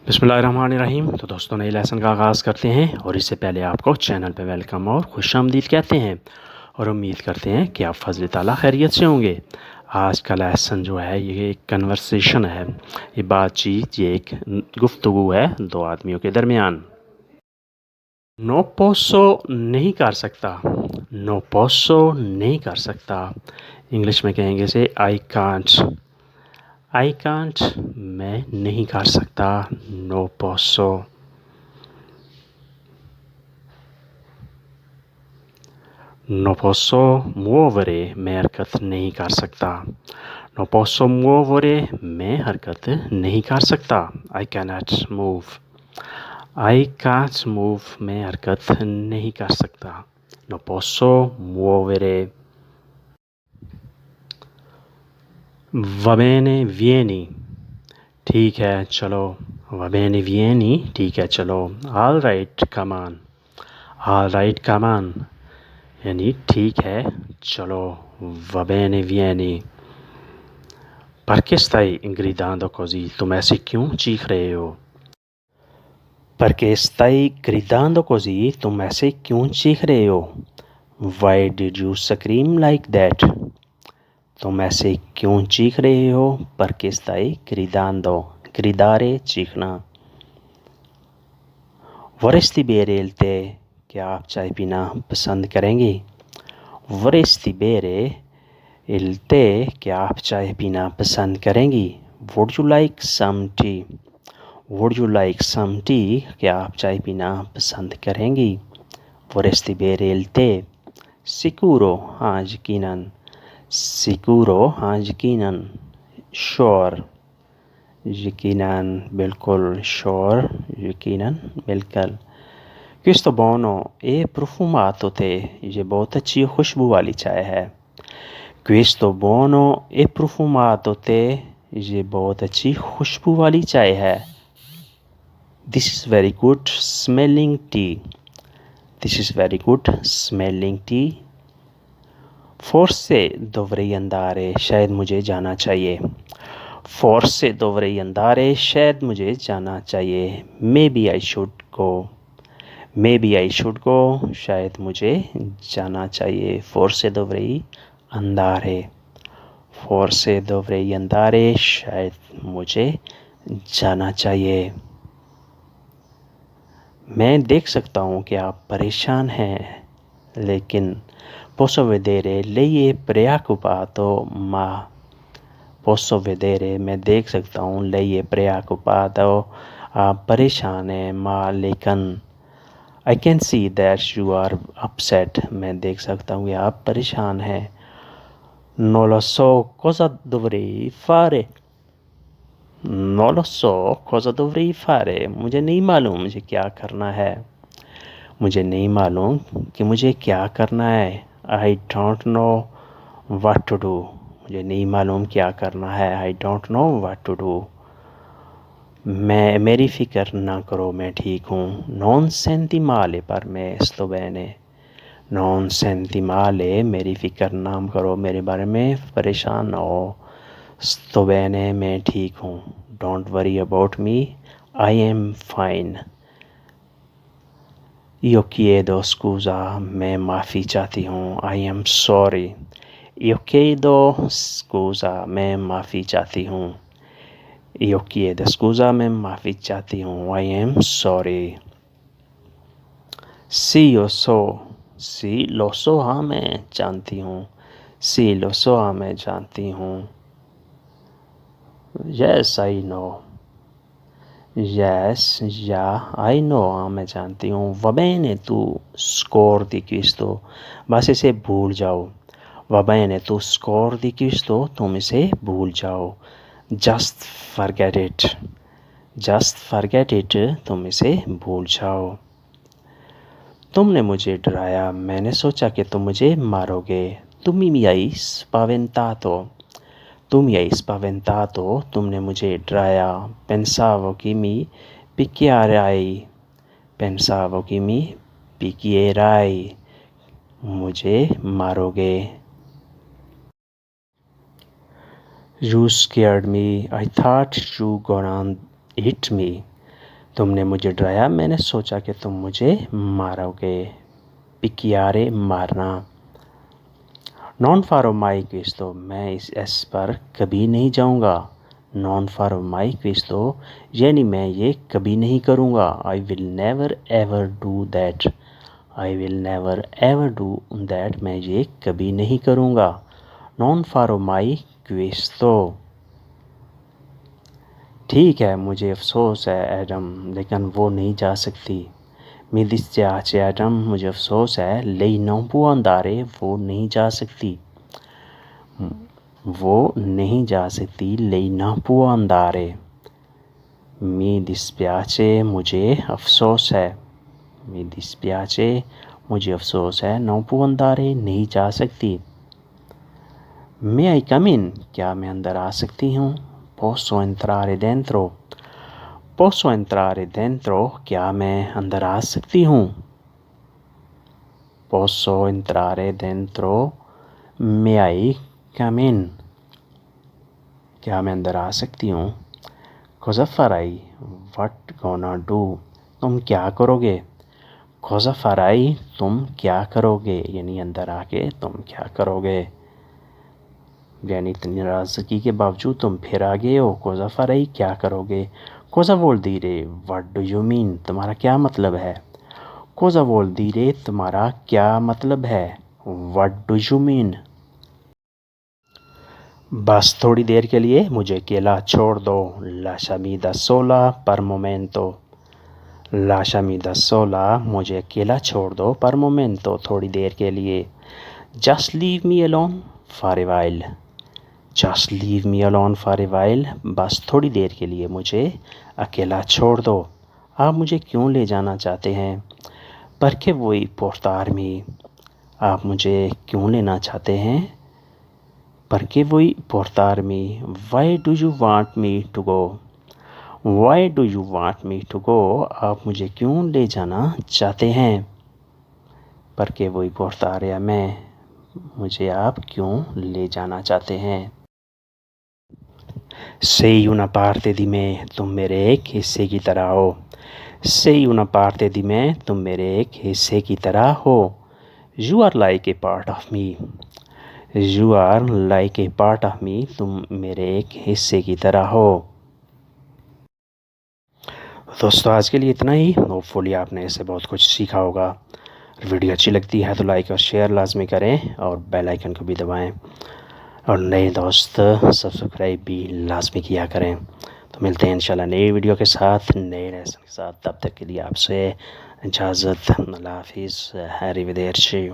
बिस्मिल्लाहिर्रहमानिर्रहीम। तो दोस्तों, नए लेसन का आगाज़ करते हैं और इससे पहले आपको चैनल पे वेलकम और खुशामदीद कहते हैं और उम्मीद करते हैं कि आप फज़ल ताला खैरियत से होंगे। आज का लेसन जो है ये एक कन्वर्सेशन है, ये बातचीत, ये एक गुफ्तगू है दो आदमियों के दरमियान। नो पोसो नहीं कर सकता, नो पोसो नहीं कर सकता। इंग्लिश में कहेंगे इसे आई कांट। आई कांट मैं नहीं कर सकता, नो पोसो। Non posso muovere मैं हरकत नहीं कर सकता। Non posso muovere मैं हरकत नहीं कर सकता। I cannot move। I can't move मैं हरकत नहीं कर सकता। Non posso muovere। Va bene vieni ठीक है चलो। Va bene vieni ठीक है चलो। All right come on। All right come on यानी ठीक है चलो। Va bene vieni। Perché stai gridando così? तुम ऐसे क्यों चीख रहे हो? Perché stai gridando così? तुम ऐसे क्यों चीख रहे हो? Why did you scream like that? तुम ऐसे क्यों चीख रहे हो? Perché stai gridando? Gridare चीखना। Vorresti bere il tè? क्या आप चाय पीना पसंद करेंगे? Vorresti bere il tè? क्या आप चाय पीना पसंद करेंगी? Would you like some tea? Would you like some tea? क्या आप चाय पीना पसंद करेंगी? Vorresti bere il tè? Sicuro हाँ यकीनन। Sicuro हाँ यकीनन। Sure यकीनन बिल्कुल। Sure यकीनन बिल्कुल। Questo buono e profumato tè ये बहुत अच्छी खुशबू वाली चाय है। Questo buono e profumato tè ये बहुत अच्छी खुशबू वाली चाय है। This is very good smelling tea। This is very good smelling tea। Forse dovrei andare शायद मुझे जाना चाहिए। Forse dovrei andare शायद मुझे जाना चाहिए। Maybe I should go। Maybe I should go शायद मुझे जाना चाहिए। Forse dovrei andare। Forse dovrei andare शायद मुझे जाना चाहिए। मैं देख सकता हूँ कि आप परेशान हैं, लेकिन posso vedere lei è preoccupato ma posso vedere मैं देख सकता हूँ lei è preoccupato आप परेशान हैं माँ लेकिन I can see that you are upset मैं देख सकता हूँ कि आप परेशान हैं। Non lo so cosa dovrei fare। Non lo so cosa dovrei fare मुझे नहीं मालूम मुझे क्या करना है। मुझे नहीं मालूम कि मुझे क्या करना है। I don't know what to do मुझे नहीं मालूम क्या करना है। I don't know what to do। मेरी फ़िक्र ना करो मैं ठीक हूँ। Non senti male per me sto bene। Non senti male मेरी फ़िक्र ना करो मेरे बारे में परेशान ना हो। Sto bene मैं ठीक हूँ। Don't worry about me I am fine। Io chiedo scusa मैं माफ़ी चाहती हूँ। I am sorry। Io chiedo scusa मैं माफ़ी चाहती हूँ। Io chiedo scusa मैं माफ़ी चाहती हूँ। I am sorry। Sì lo so। Sì lo so हाँ मैं जानती हूँ। Sì lo so हाँ मैं जानती हूँ। Yes I know। Yes yeah I know हाँ मैं जानती हूँ। Va bene tu scordi questo बस इसे भूल जाओ। Va bene tu scordi questo तुम इसे भूल जाओ। Just forget it। Just forget it तुम इसे भूल जाओ। तुमने मुझे डराया मैंने सोचा कि तुम मुझे मारोगे। तुम mi hai spaventato। तुम mi hai spaventato तुमने मुझे डराया। Pensavo che mi picchierai। Pensavo che mi picchierai मुझे मारोगे। You scared me। I thought you gonna hit me। तुमने मुझे डराया, मैंने सोचा कि तुम मुझे मारोगे। पिकियारे मारना। नॉन फॉर माई क्विस्तो, मैं इस एस पर कभी नहीं जाऊंगा। नॉन फॉर माई क्विस्तो यानी मैं ये कभी नहीं करूंगा। I will never ever do that. I will never ever do that, मैं ये कभी नहीं करूंगा। नॉन फॉर माई क्विस्तो। ठीक है, मुझे अफसोस है एडम, लेकिन वो नहीं जा सकती। मी dispiace एडम, मुझे अफसोस है। lei non può andare, वो नहीं जा सकती। वो नहीं जा सकती। lei non può andare। मी dispiace, मुझे अफसोस है। मी dispiace, मुझे अफसोस है। non può andare, नहीं जा सकती। May I come in, क्या मैं अंदर आ सकती हूँ। posso entrare dentro। posso entrare dentro, क्या मैं अंदर आ सकती हूँ। posso entrare dentro। may I come in, क्या मैं अंदर आ सकती हूँ। cosa farai, what gonna do, तुम क्या करोगे। cosa farai, तुम क्या करोगे, यानी अंदर आके तुम क्या करोगे। यानी इतनी नाराज़गी के बावजूद तुम फिर आ गए हो। cosa farai, क्या करोगे। cosa vuol dire, what do you mean, तुम्हारा क्या मतलब है। cosa vuol dire, तुम्हारा क्या मतलब है। what do you mean। बस थोड़ी देर के लिए मुझे अकेला छोड़ दो। lasciami da sola per momento। lasciami da sola, मुझे अकेला छोड़ दो। per momento, थोड़ी देर के लिए। just leave me alone for a while। just leave me alone for a while, बस थोड़ी देर के लिए मुझे अकेला छोड़ दो। आप मुझे क्यों ले जाना चाहते हैं। perché vuoi portarmi, आप मुझे क्यों लेना चाहते हैं। perché vuoi portarmi, why do you want me to go। why do you want me to go, आप मुझे क्यों ले जाना चाहते हैं। perché vuoi portare a me, मुझे आप क्यों ले जाना चाहते हैं। sei una parte di me, तुम मेरे एक हिस्से की तरह हो। sei una parte di me, तुम मेरे एक हिस्से की तरह हो। you are like a part of me। you are like a part of me, तुम मेरे एक हिस्से की तरह हो। दोस्तों आज के लिए इतना ही। होपफुली आपने इससे बहुत कुछ सीखा होगा। वीडियो अच्छी लगती है तो लाइक और शेयर लाजमी करें और बेल आइकन को भी दबाएं और नए दोस्त सब्सक्राइब भी लाजमी किया करें। तो मिलते हैं इंशाल्लाह नई वीडियो के साथ, नए लेसन के साथ। तब तक के लिए आपसे इजाज़त। अल्लाह हाफिज़। arrivederci।